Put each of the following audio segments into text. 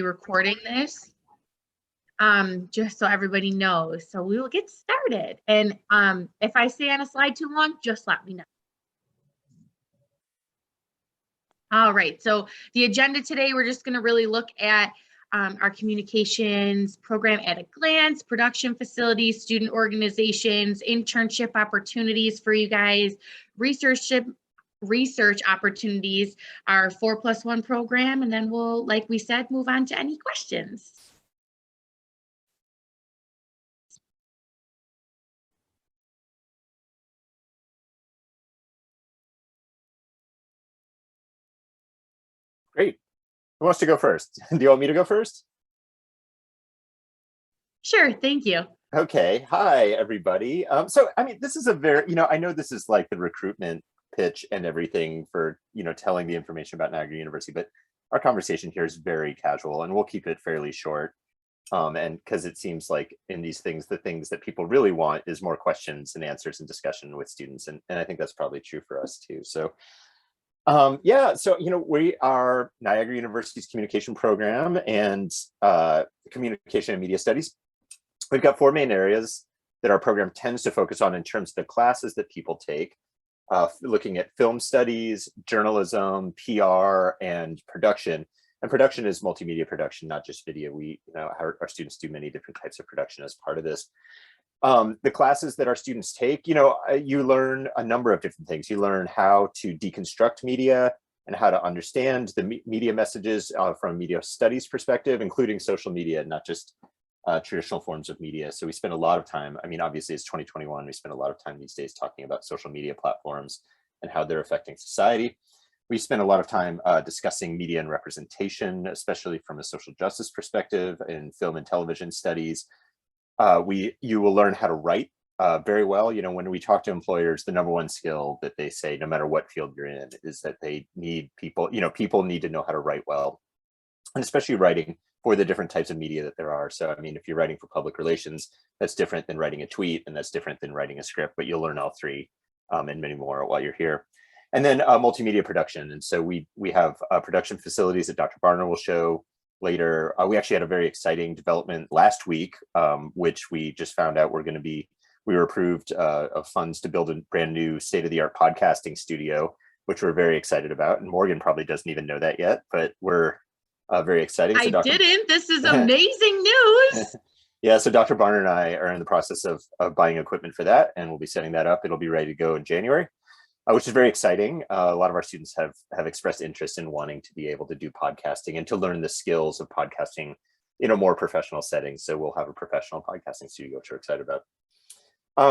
recording this, just so everybody knows. So we will get started. And if I stay on a slide too long, just let me know. All right, so the agenda today, we're just going to really look at our communications program at a glance, production facilities, student organizations, internship opportunities for you guys, research opportunities, our 4+1 program, and then we'll, like we said, move on to any questions. Great. Who wants to go first? Do you want me to go first? Sure, thank you. Okay. Hi, everybody. So, I mean, this is a very, I know this is like the recruitment pitch and everything for, telling the information about Niagara University, but our conversation here is very casual and we'll keep it fairly short. And because it seems like in these things, the things that people really want is more questions and answers and discussion with students. And I think that's probably true for us too. So yeah, so, we are Niagara University's communication program and communication and media studies. We've got 4 main areas that our program tends to focus on in terms of the classes that people take, looking at film studies, journalism, PR, and production. And production is multimedia production, not just video. Our students do many different types of production as part of this. The classes that our students take, you learn a number of different things. You learn how to deconstruct media and how to understand the media messages from a media studies perspective, including social media, not just traditional forms of media. So we spend a lot of time, obviously it's 2021, we spend a lot of time these days talking about social media platforms and how they're affecting society. We spend a lot of time discussing media and representation, especially from a social justice perspective in film and television studies. You will learn how to write very well. When we talk to employers, the #1 skill that they say, no matter what field you're in, is that they need people, people need to know how to write well, and especially writing for the different types of media that there are. So, if you're writing for public relations, that's different than writing a tweet, and that's different than writing a script, but you'll learn all 3 and many more while you're here. And then multimedia production. And so we have production facilities that Dr. Barner will show later. We actually had a very exciting development last week, which we just found out we were approved of funds to build a brand new state-of-the-art podcasting studio, which we're very excited about. And Morgan probably doesn't even know that yet, but we're very excited. So didn't. This is amazing news. Yeah, so Dr. Barner and I are in the process of buying equipment for that, and we'll be setting that up. It'll be ready to go in January, which is very exciting. A lot of our students have expressed interest in wanting to be able to do podcasting and to learn the skills of podcasting in a more professional setting. So we'll have a professional podcasting studio, which we're excited about.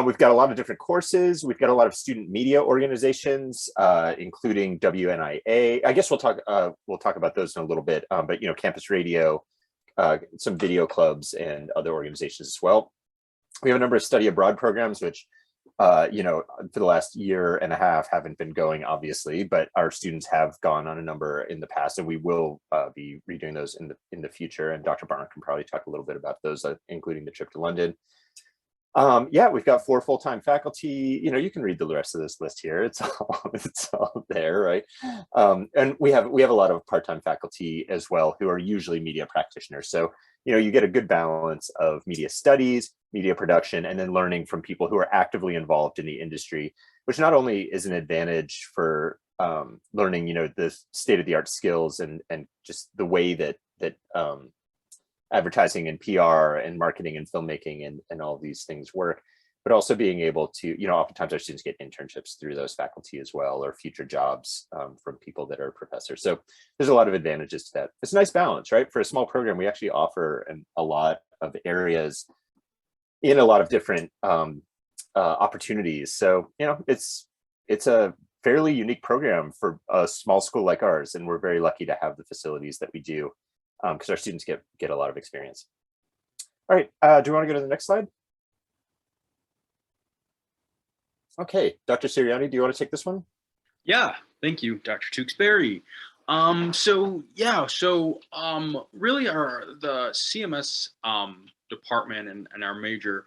We've got a lot of different courses. We've got a lot of student media organizations, including WNIA. I guess we'll talk about those in a little bit, but campus radio, some video clubs and other organizations as well. We have a number of study abroad programs, which for the last year and a half haven't been going, obviously, but our students have gone on a number in the past, and we will be redoing those in the future. And Dr. Barner can probably talk a little bit about those, including the trip to London. Yeah, we've got 4 full-time faculty. You can read the rest of this list here. It's all there, right? And we have a lot of part-time faculty as well, who are usually media practitioners. So, you get a good balance of media studies, media production, and then learning from people who are actively involved in the industry, which not only is an advantage for learning, the state-of-the-art skills and just the way that advertising and PR and marketing and filmmaking and all of these things work, but also being able to, oftentimes our students get internships through those faculty as well, or future jobs from people that are professors. So there's a lot of advantages to that. It's a nice balance, right? For a small program, we actually offer a lot of areas in a lot of different opportunities. So, it's a fairly unique program for a small school like ours, and we're very lucky to have the facilities that we do, because our students get a lot of experience. All right, do you want to go to the next slide? Okay, Dr. Siriani, do you want to take this one? Yeah, thank you, Dr. Tewksbury. Really the CMS department and our major,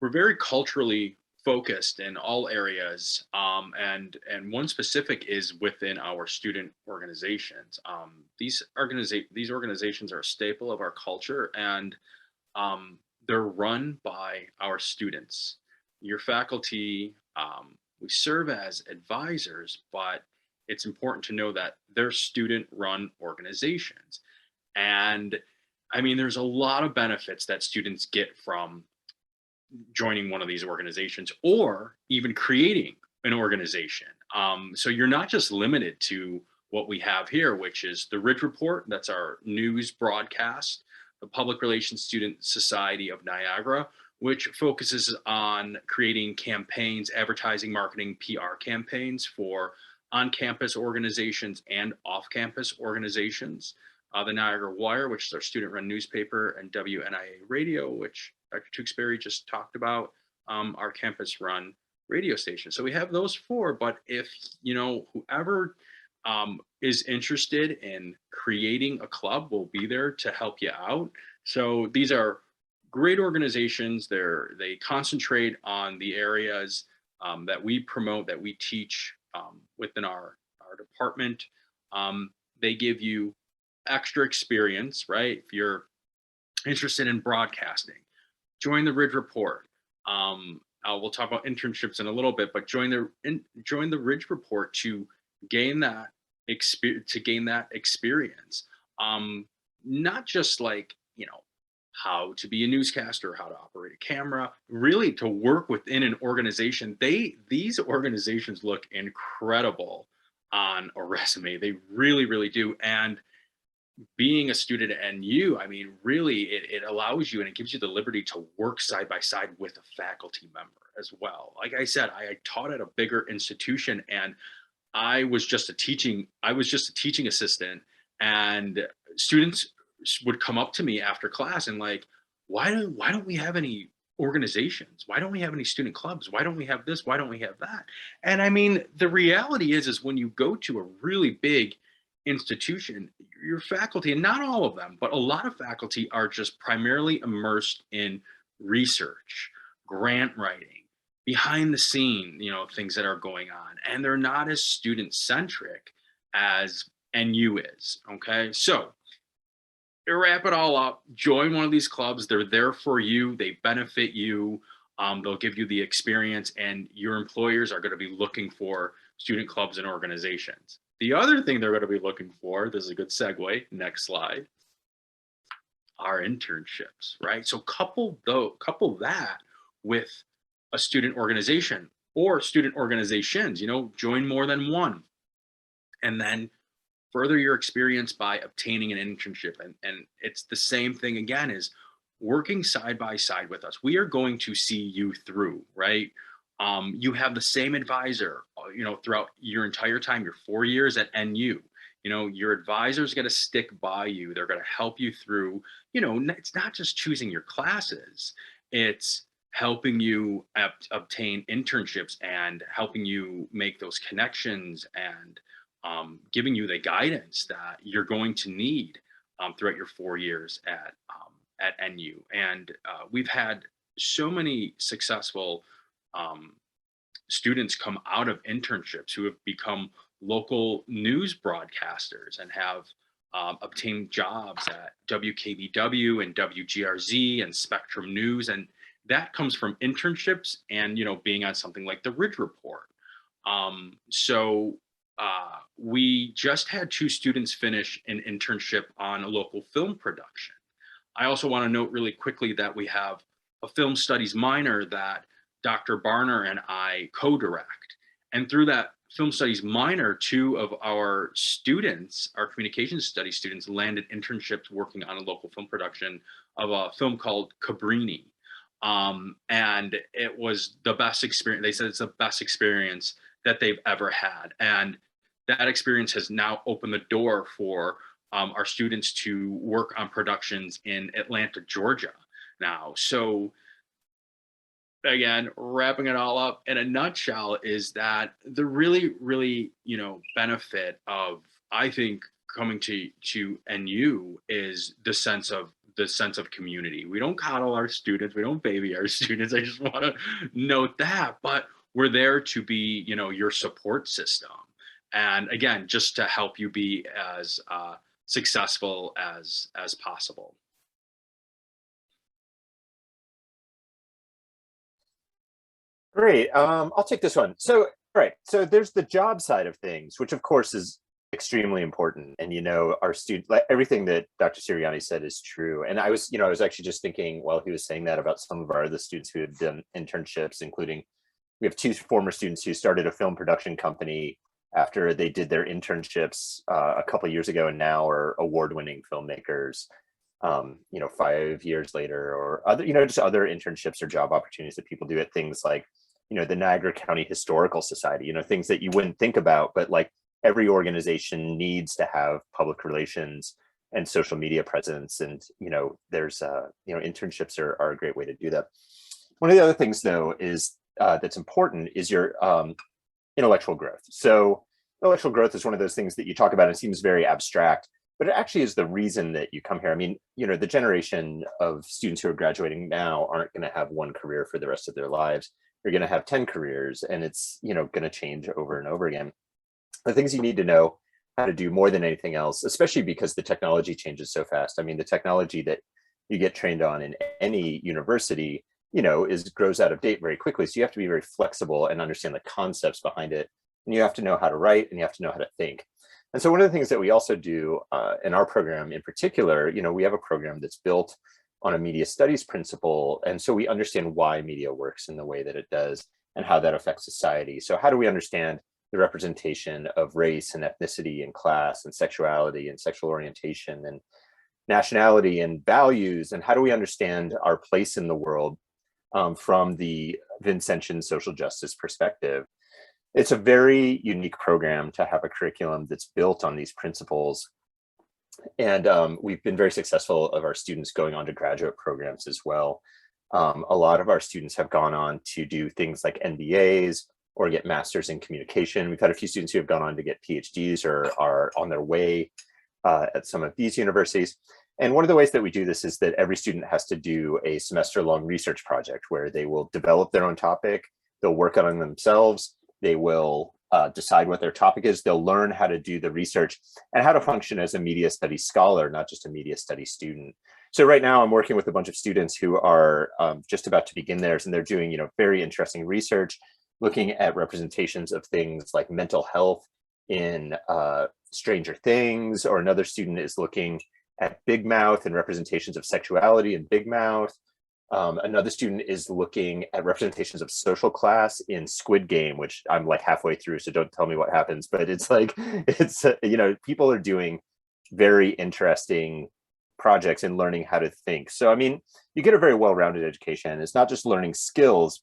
we're very culturally focused in all areas, and one specific is within our student organizations. These organizations are a staple of our culture, and they're run by our students. Your faculty, we serve as advisors, but it's important to know that they're student-run organizations. And I mean, there's a lot of benefits that students get from joining one of these organizations or even creating an organization. So you're not just limited to what we have here, which is the Ridge Report. That's our news broadcast, the Public Relations Student Society of Niagara, which focuses on creating campaigns, advertising, marketing, PR campaigns for on-campus organizations and off-campus organizations. The Niagara Wire, which is our student-run newspaper, and WNIA Radio, which Dr. Tewksbury just talked about, our campus-run radio station. So we have those four, but if, whoever is interested in creating a club, will be there to help you out. So these are great organizations. They concentrate on the areas that we promote, that we teach within our department. They give you extra experience, right? If you're interested in broadcasting, join the Ridge Report. We'll talk about internships in a little bit, but join the Ridge Report to gain that experience. Not just like, how to be a newscaster, how to operate a camera, really to work within an organization. These organizations look incredible on a resume. They really, really do. And being a student at NU, I mean, really, it allows you and it gives you the liberty to work side by side with a faculty member as well. Like I said, I taught at a bigger institution, and I was just a teaching assistant, and students would come up to me after class and like, why don't we have any organizations? Why don't we have any student clubs? Why don't we have this? Why don't we have that? And I mean, the reality is when you go to a really big institution, your faculty, and not all of them, but a lot of faculty are just primarily immersed in research, grant writing, behind the scene, things that are going on, and they're not as student centric as NU is. Okay, so to wrap it all up, join one of these clubs. They're there for you. They benefit you. They'll give you the experience, and your employers are going to be looking for student clubs and organizations. The other thing they're going to be looking for, this is a good segue, next slide, are internships, right? So couple that with a student organization or student organizations, join more than one, and then further your experience by obtaining an internship. And it's the same thing again, is working side by side with us. We are going to see you through, right? You have the same advisor, throughout your entire time, your 4 years at NU. Your advisor's going to stick by you. They're going to help you through, it's not just choosing your classes, it's helping you obtain internships and helping you make those connections, and giving you the guidance that you're going to need throughout your 4 years at NU. And we've had so many successful students come out of internships who have become local news broadcasters and have obtained jobs at WKBW and WGRZ and Spectrum News. And that comes from internships and, being on something like the Ridge Report. We just had 2 students finish an internship on a local film production. I also want to note really quickly that we have a film studies minor that Dr. Barner and I co-direct. And through that film studies minor, 2 of our students, our communications studies students, landed internships working on a local film production of a film called Cabrini. And it was the best experience. They said it's the best experience that they've ever had. And that experience has now opened the door for our students to work on productions in Atlanta, Georgia now. So again, wrapping it all up in a nutshell is that the really, really, benefit of, I think, coming to NU is the sense of the sense of community. We don't coddle our students, we don't baby our students. I just want to note that, but we're there to be, you know, your support system. And again, just to help you be as successful as possible. Great. I'll take this one. So, right. So there's the job side of things, which of course is extremely important. And, you know, our student, like, everything that Dr. Siriani said is true. And I was, you know, I was actually just thinking while he was saying that about some of our other students who had done internships, including we have two former students who started a film production company after they did their internships a couple of years ago, and now are award-winning filmmakers. You know, 5 years later, or other, you know, just other internships or job opportunities that people do at things like, you know, the Niagara County Historical Society, you know, things that you wouldn't think about, but like every organization needs to have public relations and social media presence. And, you know, there's, you know, internships are a great way to do that. One of the other things though is that's important is your intellectual growth. So intellectual growth is one of those things that you talk about and it seems very abstract, but it actually is the reason that you come here. I mean, you know, the generation of students who are graduating now aren't going to have one career for the rest of their lives. You're going to have 10 careers, and it's, you know, going to change over and over again. The things you need to know how to do more than anything else, especially because the technology changes so fast. I mean, the technology that you get trained on in any university, you know, grows out of date very quickly. So you have to be very flexible and understand the concepts behind it. And you have to know how to write, and you have to know how to think. And so one of the things that we also do in our program in particular, you know, we have a program that's built on a media studies principle. And so we understand why media works in the way that it does and how that affects society. So how do we understand the representation of race and ethnicity and class and sexuality and sexual orientation and nationality and values? And how do we understand our place in the world from the Vincentian social justice perspective? It's a very unique program to have a curriculum that's built on these principles. And we've been very successful of our students going on to graduate programs as well. A lot of our students have gone on to do things like MBAs or get masters in communication. We've had a few students who have gone on to get PhDs or are on their way at some of these universities. And one of the ways that we do this is that every student has to do a semester-long research project where they will develop their own topic, they'll work on it themselves, they will decide what their topic is, they'll learn how to do the research and how to function as a media studies scholar, not just a media studies student. So right now I'm working with a bunch of students who are just about to begin theirs, and they're doing, you know, very interesting research, looking at representations of things like mental health in Stranger Things, or another student is looking at Big Mouth and representations of sexuality in Big Mouth. Another student is looking at representations of social class in Squid Game, which I'm like halfway through, so don't tell me what happens, but it's like, it's, you know, people are doing very interesting projects and learning how to think. So, I mean, you get a very well-rounded education. It's not just learning skills,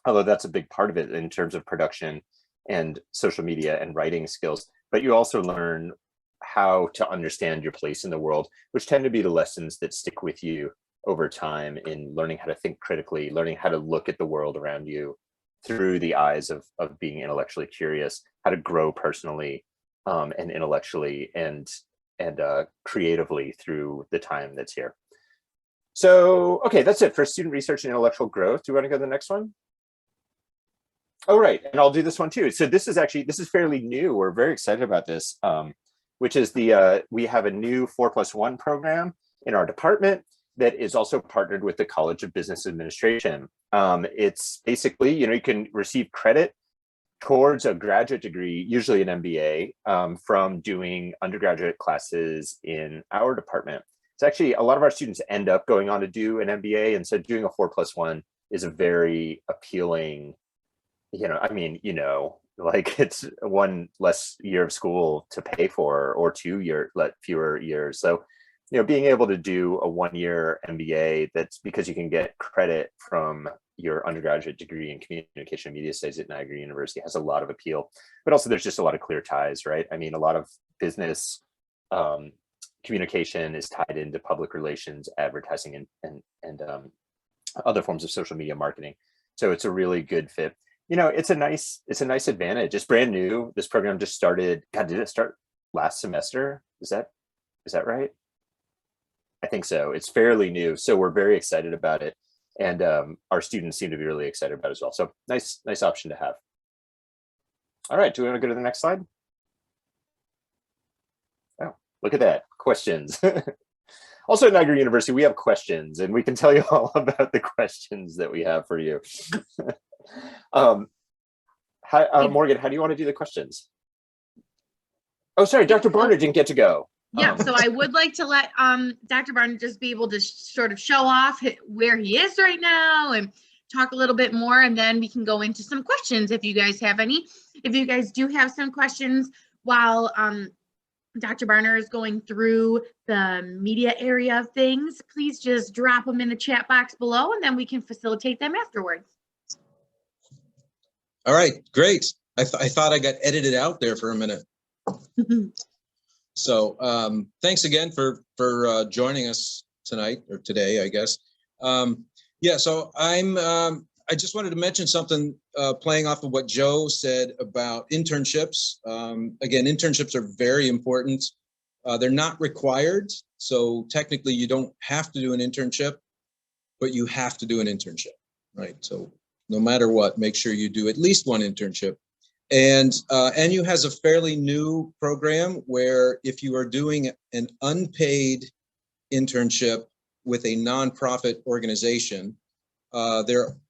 although that's a big part of it in terms of production and social media and writing skills, but you also learn how to understand your place in the world, which tend to be the lessons that stick with you over time in learning how to think critically, learning how to look at the world around you through the eyes of being intellectually curious, how to grow personally and intellectually and creatively through the time that's here. So, okay, that's it for student research and intellectual growth. Do you want to go to the next one? Oh, right, and I'll do this one too. So this is fairly new. We're very excited about this, which is we have a new 4+1 program in our department that is also partnered with the College of Business Administration. It's basically, you know, you can receive credit towards a graduate degree, usually an MBA, from doing undergraduate classes in our department. It's actually, a lot of our students end up going on to do an MBA, and so doing a 4+1 is a very appealing, you know, I mean, you know, like it's one less year of school to pay for, or fewer years. So, you know, being able to do a 1-year MBA, that's because you can get credit from your undergraduate degree in communication and media studies at Niagara University, has a lot of appeal. But also there's just a lot of clear ties, right? I mean, a lot of business communication is tied into public relations, advertising, and other forms of social media marketing. So it's a really good fit. You know, it's a nice advantage. It's brand new. This program just started. God, did it start last semester? Is that right? I think so. It's fairly new, so we're very excited about it, and our students seem to be really excited about it as well. So nice option to have. All right, do we want to go to the next slide? Oh, look at that, questions. Also at Niagara University, we have questions, and we can tell you all about the questions that we have for you. Morgan, how do you want to do the questions? Oh, sorry, Dr. Barnard didn't get to go. Yeah, so I would like to let Dr. Barnard just be able to sort of show off where he is right now and talk a little bit more, and then we can go into some questions if you guys have any. If you guys do have some questions while Dr. Barnard is going through the media area of things, please just drop them in the chat box below, and then we can facilitate them afterwards. All right, great. I thought I got edited out there for a minute. So thanks again for joining us tonight, or today, I guess. Yeah, so I just wanted to mention something playing off of what Joe said about internships. Again, internships are very important. They're not required, so technically you don't have to do an internship, but you have to do an internship, right? So no matter what, make sure you do at least one internship. And NU has a fairly new program where if you are doing an unpaid internship with a nonprofit organization,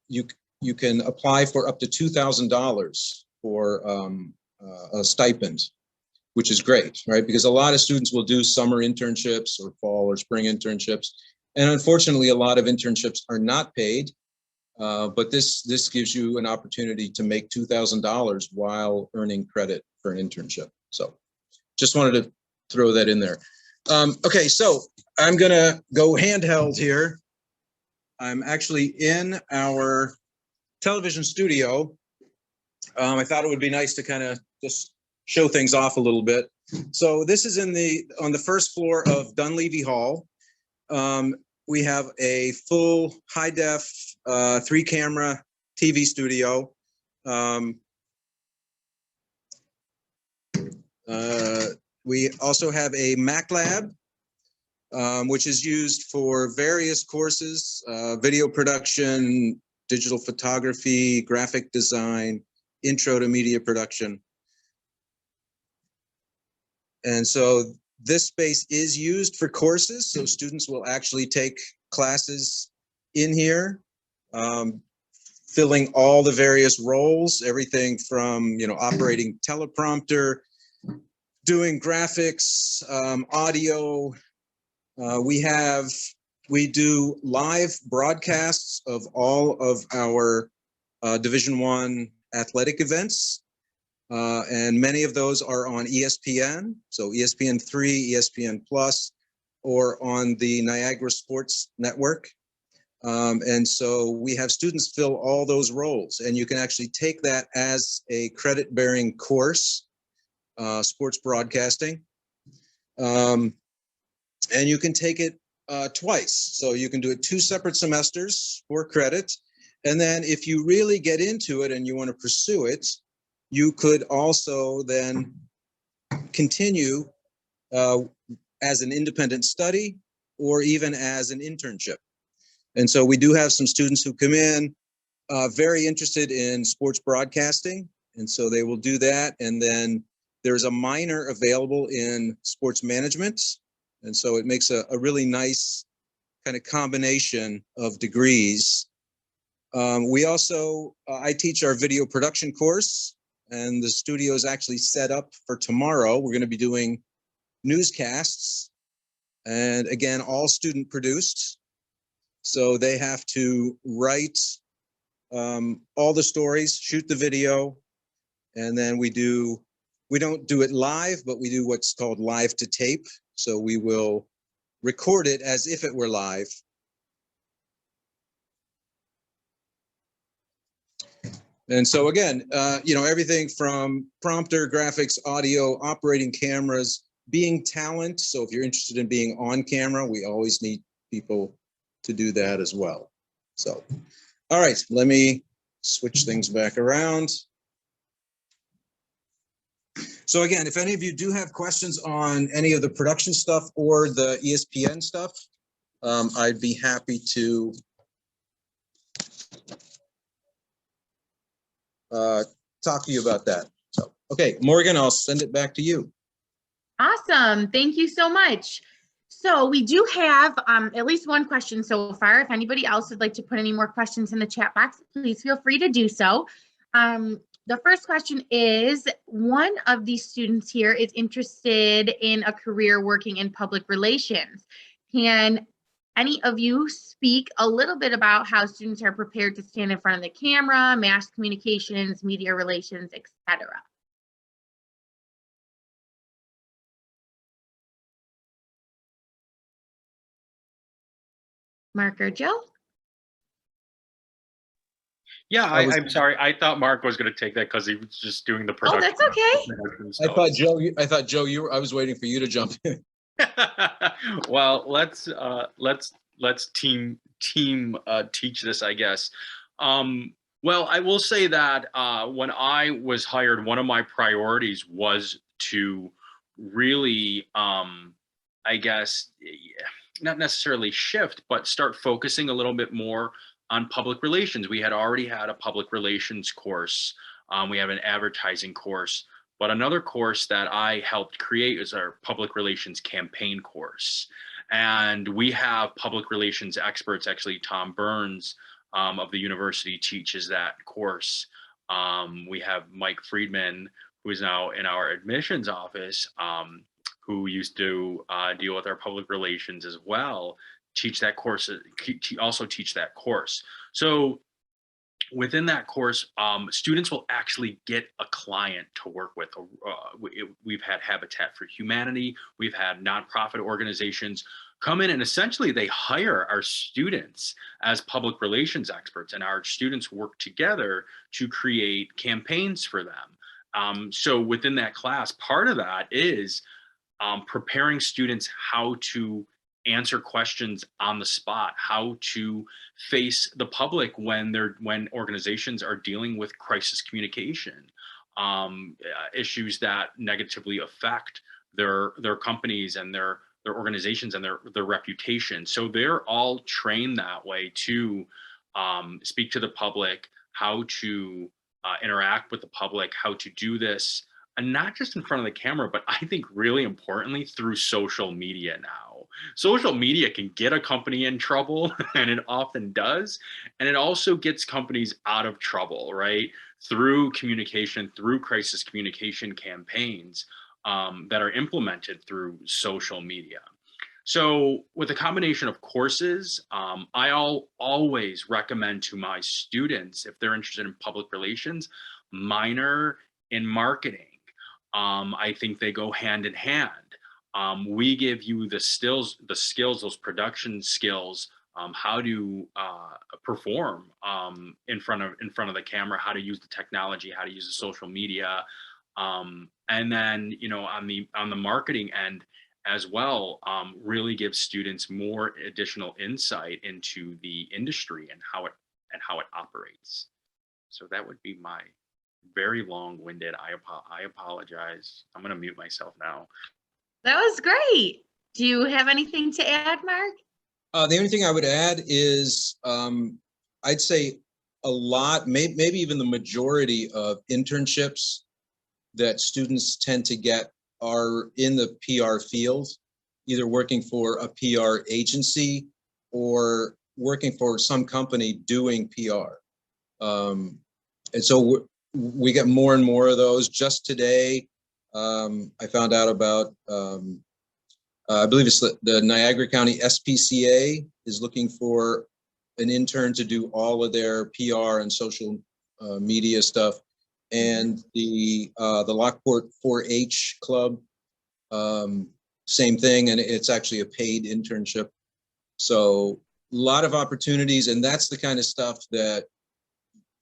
you can apply for up to $2,000 for a stipend, which is great, right? Because a lot of students will do summer internships or fall or spring internships. And unfortunately, a lot of internships are not paid. But this gives you an opportunity to make $2,000 while earning credit for an internship. So just wanted to throw that in there. Okay, so I'm gonna go handheld here. I'm actually in our television studio. I thought it would be nice to kind of just show things off a little bit. So this is on the first floor of Dunleavy Hall. We have a full high-def 3-camera TV studio. We also have a Mac lab, which is used for various courses, video production, digital photography, graphic design, intro to media production. And so this space is used for courses, so students will actually take classes in here, filling all the various roles, everything from, operating teleprompter, doing graphics, audio. We do live broadcasts of all of our Division I athletic events. And many of those are on ESPN, so ESPN3, ESPN Plus, or on the Niagara Sports Network. And so we have students fill all those roles, and you can actually take that as a credit-bearing course, sports broadcasting. And you can take it twice. So you can do it 2 separate semesters for credit. And then if you really get into it and you want to pursue it, you could also then continue as an independent study or even as an internship. And so we do have some students who come in very interested in sports broadcasting. And so they will do that. And then there's a minor available in sports management. And so it makes a really nice kind of combination of degrees. We also, I teach our video production course. And the studio is actually set up for tomorrow. We're going to be doing newscasts, and again, all student produced. So they have to write all the stories, shoot the video, and then we don't do it live, but we do what's called live to tape. So we will record it as if it were live. And so again, everything from prompter, graphics, audio, operating cameras, being talent. So if you're interested in being on camera, we always need people to do that as well. So, all right, let me switch things back around. So again, if any of you do have questions on any of the production stuff or the ESPN stuff, I'd be happy to talk to you about that. So, okay, Morgan, I'll send it back to you. Awesome. Thank you so much. So we do have at least one question so far. If anybody else would like to put any more questions in the chat box, please feel free to do so. The first question is, one of these students here is interested in a career working in public relations. Can any of you speak a little bit about how students are prepared to stand in front of the camera, mass communications, media relations, etc.? Mark or Jill? Yeah, I'm sorry. I thought Mark was going to take that because he was just doing the Oh, production. that's okay. I thought Joe, I was waiting for you to jump in. Well, let's team teach this, I guess. Well, I will say that when I was hired, one of my priorities was to really, I guess, not necessarily shift, but start focusing a little bit more on public relations. We had already had a public relations course. We have an advertising course, but another course that I helped create is our public relations campaign course. And we have public relations experts, actually Tom Burns of the university teaches that course. We have Mike Friedman, who is now in our admissions office, who used to deal with our public relations as well, teach that course, also teach that course. So within that course, students will actually get a client to work with. We've had Habitat for Humanity, we've had nonprofit organizations come in, and essentially they hire our students as public relations experts, and our students work together to create campaigns for them. So within that class, part of that is preparing students how to answer questions on the spot, how to face the public when organizations are dealing with crisis communication, issues that negatively affect their companies and their organizations and their reputation. So they're all trained that way to speak to the public, how to interact with the public, how to do this, and not just in front of the camera, but I think really importantly through social media now. Social media can get a company in trouble, and it often does. And it also gets companies out of trouble, right? Through communication, through crisis communication campaigns that are implemented through social media. So with a combination of courses, I always recommend to my students, if they're interested in public relations, minor in marketing. I think they go hand in hand. We give you the skills, those production skills, how to perform in front of the camera, how to use the technology, how to use the social media, and then on the marketing end as well, really give students more additional insight into the industry and how it operates. So that would be my very long-winded. I apologize. I'm going to mute myself now. That was great. Do you have anything to add, Mark? The only thing I would add is I'd say a lot, maybe even the majority of internships that students tend to get are in the PR field, either working for a PR agency or working for some company doing PR. And so we get more and more of those. Just today, I found out about, I believe it's the Niagara County SPCA is looking for an intern to do all of their PR and social media stuff. And the Lockport 4-H club, same thing, and it's actually a paid internship. So a lot of opportunities, and that's the kind of stuff that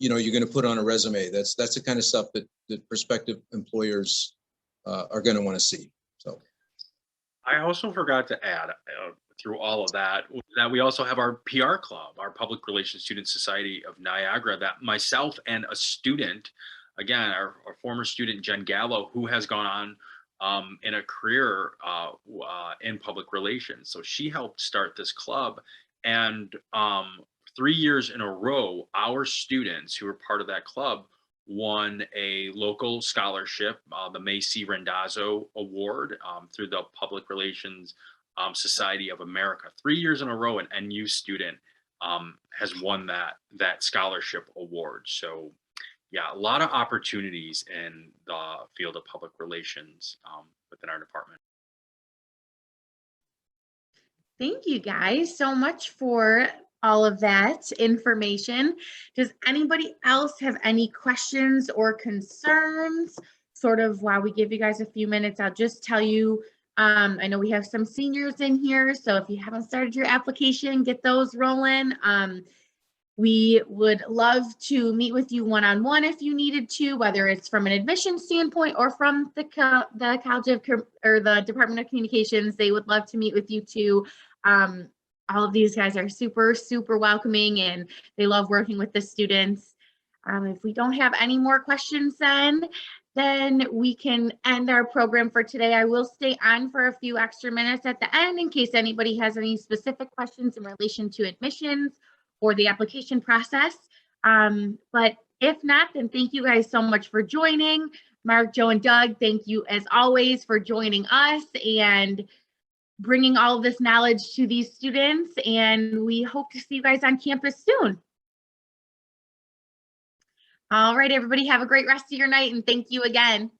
you're going to put on a resume. That's the kind of stuff that prospective employers are going to want to see. So I also forgot to add through all of that we also have our PR club, our Public Relations Student Society of Niagara, that myself and a student, again, our former student Jen Gallo, who has gone on in a career in public relations. So she helped start this club, and 3 years in a row, our students who were part of that club won a local scholarship, the Macy Rendazzo Award, through the Public Relations Society of America. 3 years in a row, an NU student has won that scholarship award. So yeah, a lot of opportunities in the field of public relations within our department. Thank you guys so much for all of that information. Does anybody else have any questions or concerns? Sort of while we give you guys a few minutes, I'll just tell you, I know we have some seniors in here, so if you haven't started your application, get those rolling. We would love to meet with you one-on-one if you needed to, whether it's from an admission standpoint or from the College of or the Department of Communications. They would love to meet with you too. All of these guys are super, super welcoming, and they love working with the students. If we don't have any more questions then we can end our program for today. I will stay on for a few extra minutes at the end in case anybody has any specific questions in relation to admissions or the application process. But if not, then thank you guys so much for joining. Mark, Joe, and Doug, thank you as always for joining us and bringing all of this knowledge to these students. And we hope to see you guys on campus soon. All right, everybody, have a great rest of your night, and thank you again.